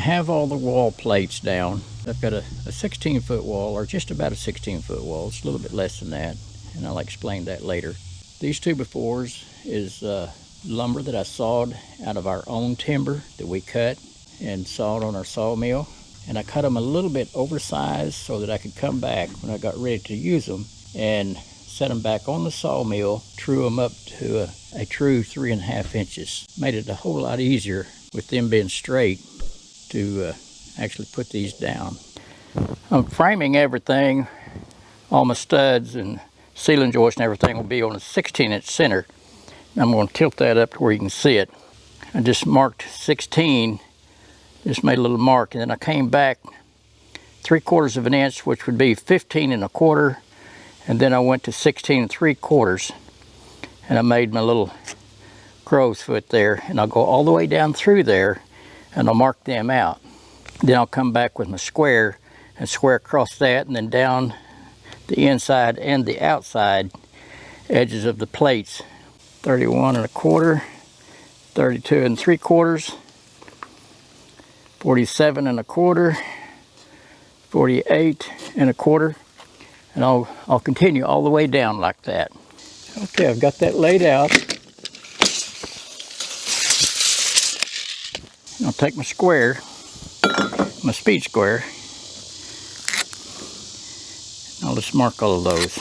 have all the wall plates down, I've got a 16-foot wall, or just about a 16-foot wall. It's a little bit less than that, and I'll explain that later. These 2x4s is lumber that I sawed out of our own timber that we cut and sawed on our sawmill. And I cut them a little bit oversized so that I could come back when I got ready to use them and set them back on the sawmill, true them up to a true 3.5 inches. Made it a whole lot easier with them being straight to actually put these down. I'm framing everything, all my studs and ceiling joists and everything will be on a 16-inch center. I'm going to tilt that up to where you can see it. I just marked 16, just made a little mark, and then I came back 3/4 of an inch, which would be 15 1/4, and then I went to 16 3/4, and I made my little crow's foot there, and I'll go all the way down through there and I'll mark them out. Then I'll come back with my square and square across that, and then down the inside and the outside edges of the plates. 31 1/4, 32 3/4, 47 1/4, 48 1/4, and I'll continue all the way down like that. Okay, I've got that laid out. I'll take my square, my speed square, and I'll just mark all of those.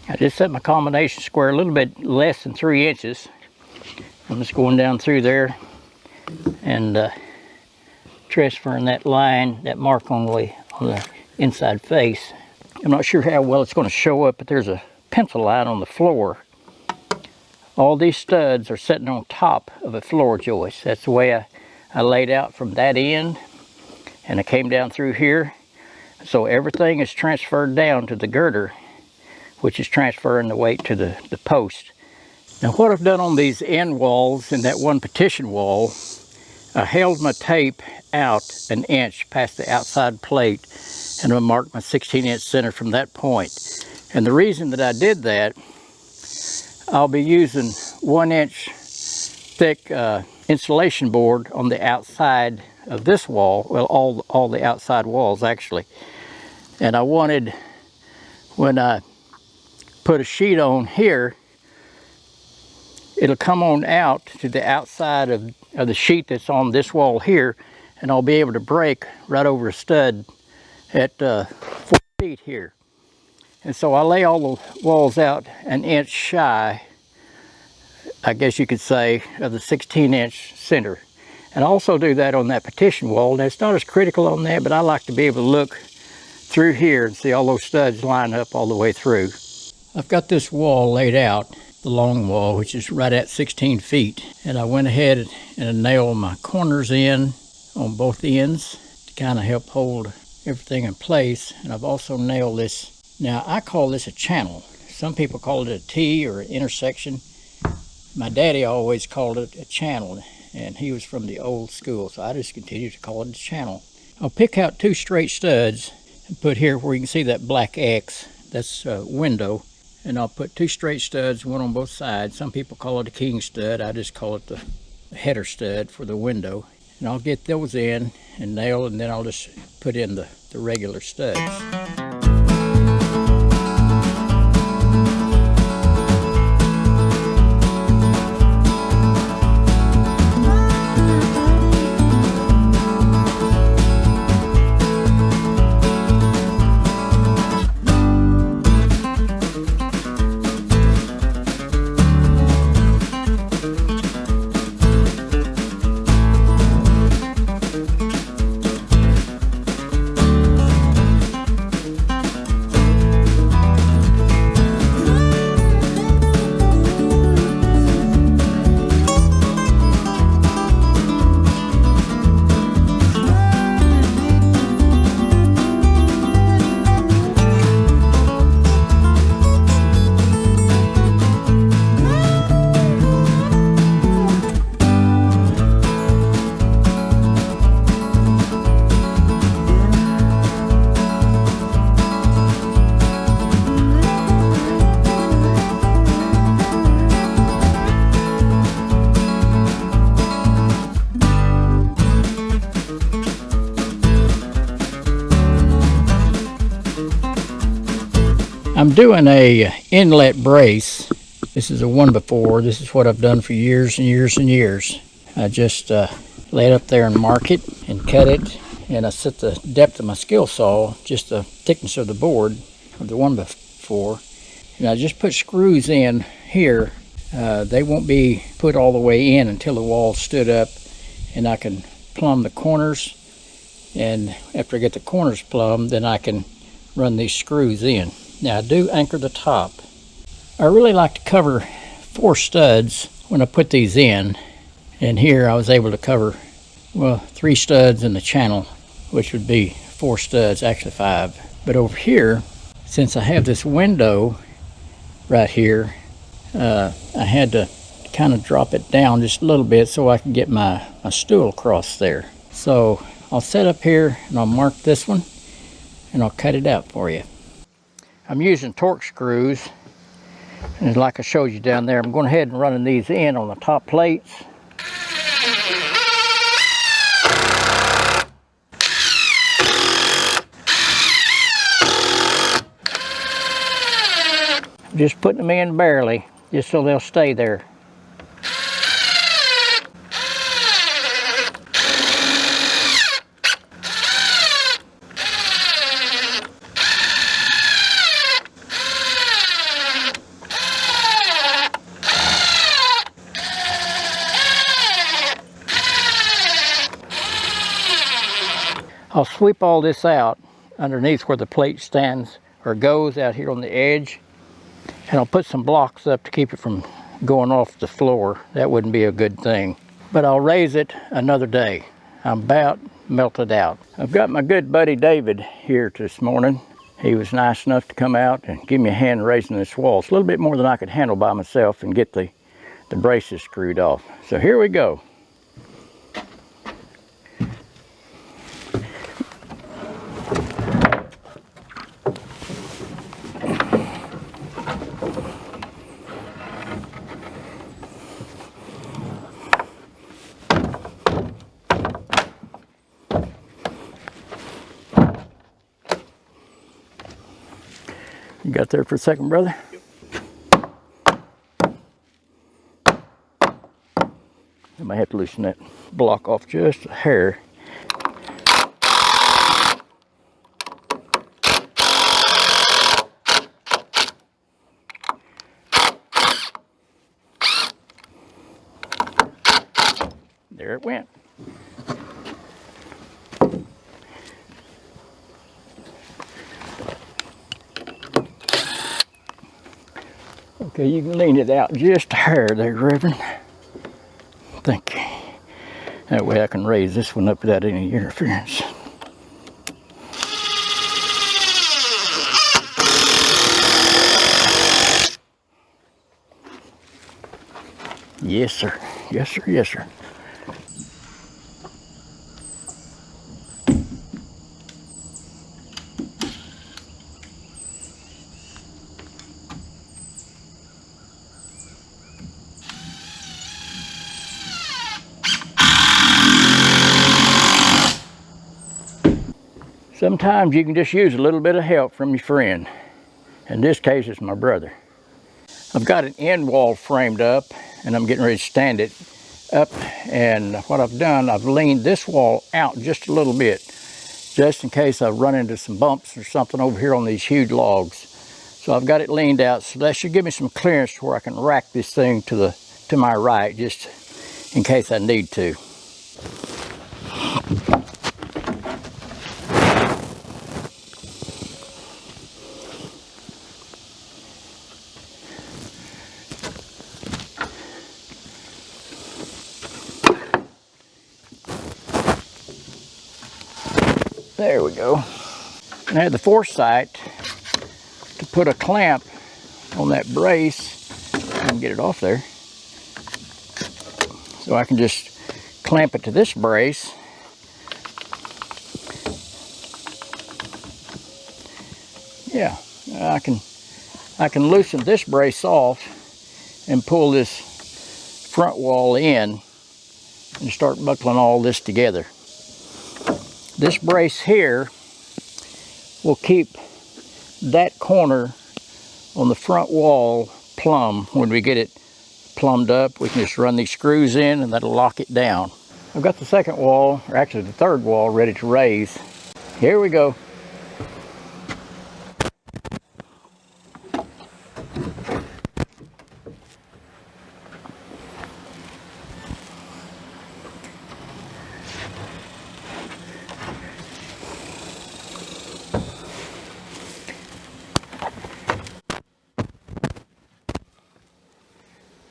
I just set my combination square a little bit less than 3 inches. I'm just going down through there and transferring that line, that mark on the inside face. I'm not sure how well it's going to show up, but there's a pencil line on the floor. All these studs are sitting on top of a floor joist. That's the way I laid out from that end, and I came down through here. So everything is transferred down to the girder, which is transferring the weight to the post. Now what I've done on these end walls and that one partition wall, I held my tape out 1 inch past the outside plate, and I marked my 16-inch center from that point. And the reason that I did that, I'll be using 1-inch thick insulation board on the outside of this wall, well, all the outside walls actually. And I wanted, when I put a sheet on here, it'll come on out to the outside of the sheet that's on this wall here, and I'll be able to break right over a stud at 4 feet here. And so I lay all the walls out 1 inch shy, I guess you could say, of the 16-inch center. And I also do that on that partition wall. Now it's not as critical on that, but I like to be able to look through here and see all those studs line up all the way through. I've got this wall laid out, the long wall, which is right at 16 feet. And I went ahead and nailed my corners in on both ends to kind of help hold everything in place. And I've also nailed this. Now I call this a channel. Some people call it a T or an intersection. My daddy always called it a channel, and he was from the old school, so I just continue to call it a channel. I'll pick out 2 straight studs and put here where you can see that black X. That's a window. And I'll put 2 straight studs, one on both sides. Some people call it a king stud. I just call it the header stud for the window. And I'll get those in and nail, and then I'll just put in the regular studs. I'm doing a inlet brace. This is a 1x4. This is what I've done for years and years and years. I just lay it up there and mark it and cut it, and I set the depth of my skill saw, just the thickness of the board of the 1x4, and I just put screws in here. They won't be put all the way in until the wall stood up, and I can plumb the corners, and after I get the corners plumbed, then I can run these screws in. Now I do anchor the top. I really like to cover 4 studs when I put these in, and here I was able to cover, well, 3 studs in the channel, which would be 4 studs, actually 5. But over here, since I have this window right here, I had to kind of drop it down just a little bit so I can get my stool across there. So I'll set up here and I'll mark this one and I'll cut it out for you. I'm using torque screws, and like I showed you down there, I'm going ahead and running these in on the top plates. Just putting them in barely, just so they'll stay there. I'll sweep all this out underneath where the plate stands or goes out here on the edge, and I'll put some blocks up to keep it from going off the floor. That wouldn't be a good thing. But I'll raise it another day. I'm about melted out. I've got my good buddy David here this morning. He was nice enough to come out and give me a hand raising this wall. It's a little bit more than I could handle by myself and get the braces screwed off. So here we go. You got there for a second, brother? I might have to loosen that block off just a hair. There it went. Okay, you can lean it out just a hair there, Reverend. Thank you. That way I can raise this one up without any interference. Yes, sir. Yes, sir. Yes, sir. Sometimes you can just use a little bit of help from your friend. In this case, it's my brother. I've got an end wall framed up, and I'm getting ready to stand it up. And what I've done, I've leaned this wall out just a little bit, just in case I run into some bumps or something over here on these huge logs. So I've got it leaned out, so that should give me some clearance to where I can rack this thing to my right, just in case I need to. There we go. And I had the foresight to put a clamp on that brace. I can get it off there. So I can just clamp it to this brace. Yeah, I can loosen this brace off and pull this front wall in and start buckling all this together. This brace here will keep that corner on the front wall plumb. When we get it plumbed up, we can just run these screws in and that'll lock it down. I've got the second wall, or actually the third wall, ready to raise. Here we go.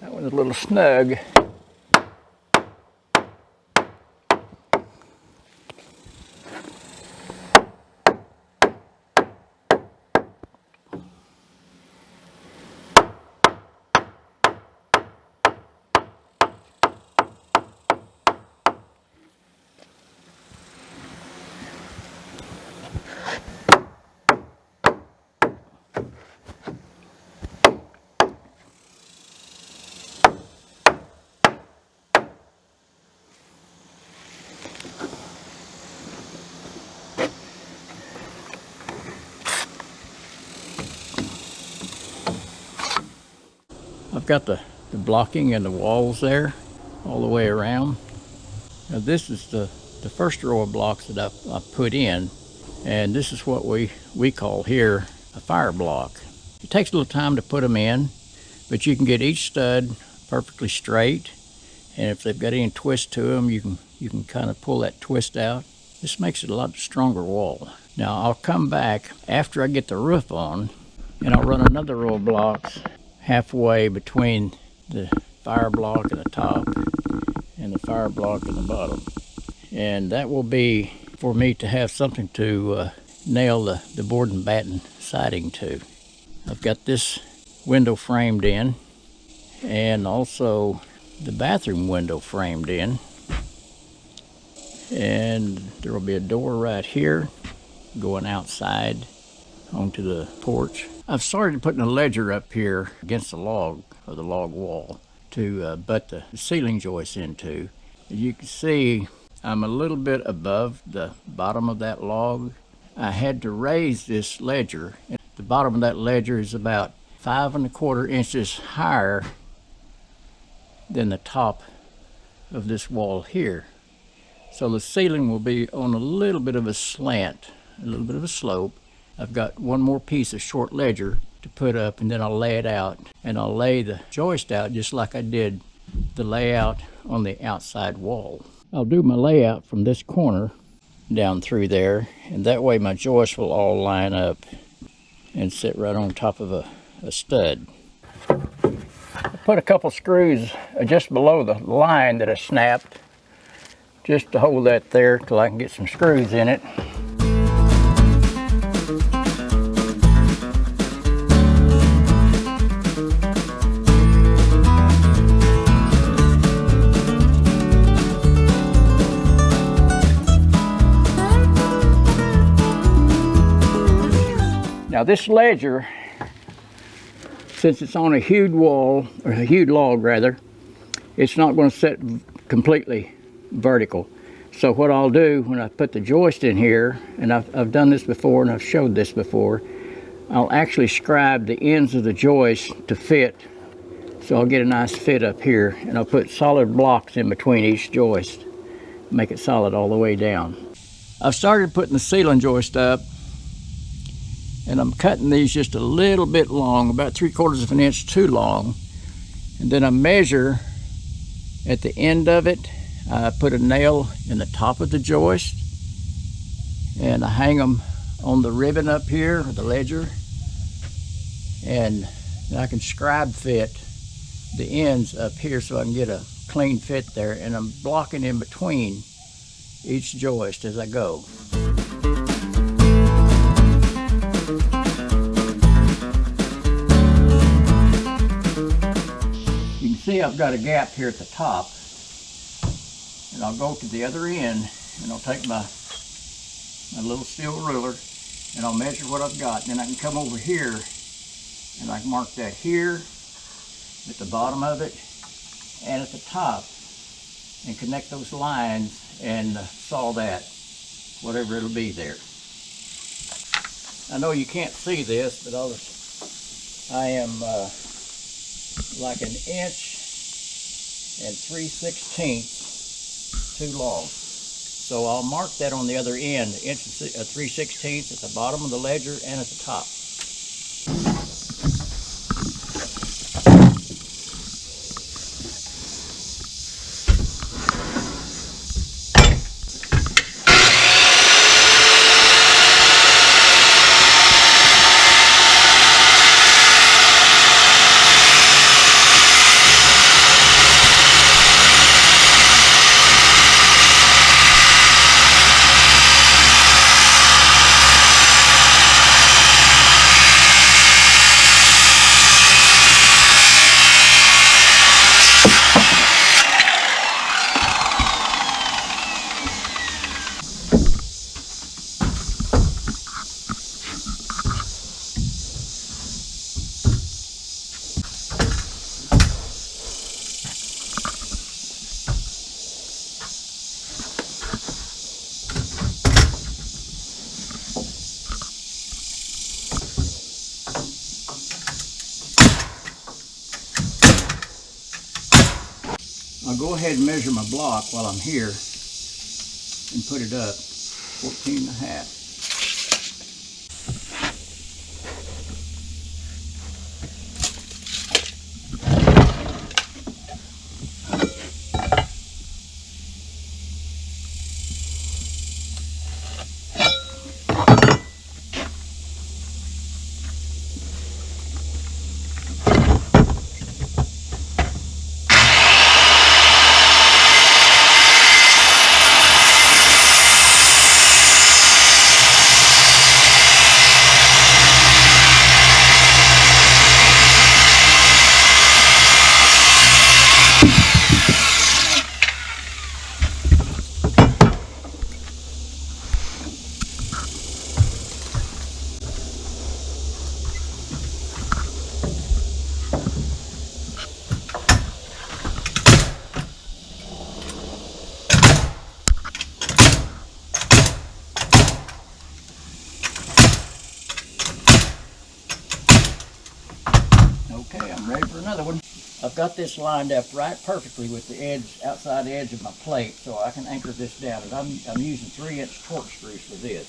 That one's a little snug. I've got the blocking and the walls there all the way around. Now this is the first row of blocks that I've put in, and this is what we call here a fire block. It takes a little time to put them in, but you can get each stud perfectly straight, and if they've got any twist to them, you can kind of pull that twist out. This makes it a lot stronger wall. Now I'll come back after I get the roof on, and I'll run another row of blocks halfway between the fire block at the top and the fire block at the bottom. And that will be for me to have something to nail the board and batten siding to. I've got this window framed in, and also the bathroom window framed in. And there will be a door right here going outside onto the porch. I've started putting a ledger up here against the log, or the log wall, to butt the ceiling joist into. As you can see, I'm a little bit above the bottom of that log. I had to raise this ledger. The bottom of that ledger is about 5 1/4 inches higher than the top of this wall here. So the ceiling will be on a little bit of a slant, a little bit of a slope. I've got one more piece of short ledger to put up, and then I'll lay it out, and I'll lay the joist out just like I did the layout on the outside wall. I'll do my layout from this corner down through there, and that way my joists will all line up and sit right on top of a stud. I put a couple screws just below the line that I snapped, just to hold that there till I can get some screws in it. Now this ledger, since it's on a hewed wall, or a hewed log rather, it's not going to sit completely vertical. So what I'll do when I put the joist in here, and I've done this before and I've showed this before, I'll actually scribe the ends of the joist to fit. So I'll get a nice fit up here, and I'll put solid blocks in between each joist, make it solid all the way down. I've started putting the ceiling joist up, and I'm cutting these just a little bit long, about 3/4 of an inch too long. And then I measure at the end of it. I put a nail in the top of the joist, and I hang them on the ribbon up here, or the ledger, and I can scribe fit the ends up here so I can get a clean fit there, and I'm blocking in between each joist as I go. You can see I've got a gap here at the top, and I'll go to the other end, and I'll take my little steel ruler, and I'll measure what I've got, and then I can come over here and I can mark that here at the bottom of it and at the top, and connect those lines and saw that, whatever it'll be there. I know you can't see this, but I'll just I am like 1 3/16 too long. So I'll mark that on the other end, 1 3/16 at the bottom of the ledger and at the top. I'll go ahead and measure my block while I'm here and put it up, 14.5. Okay, I'm ready for another one. I've got this lined up right perfectly with the edge, outside edge of my plate, so I can anchor this down. And I'm using 3-inch torque screws for this.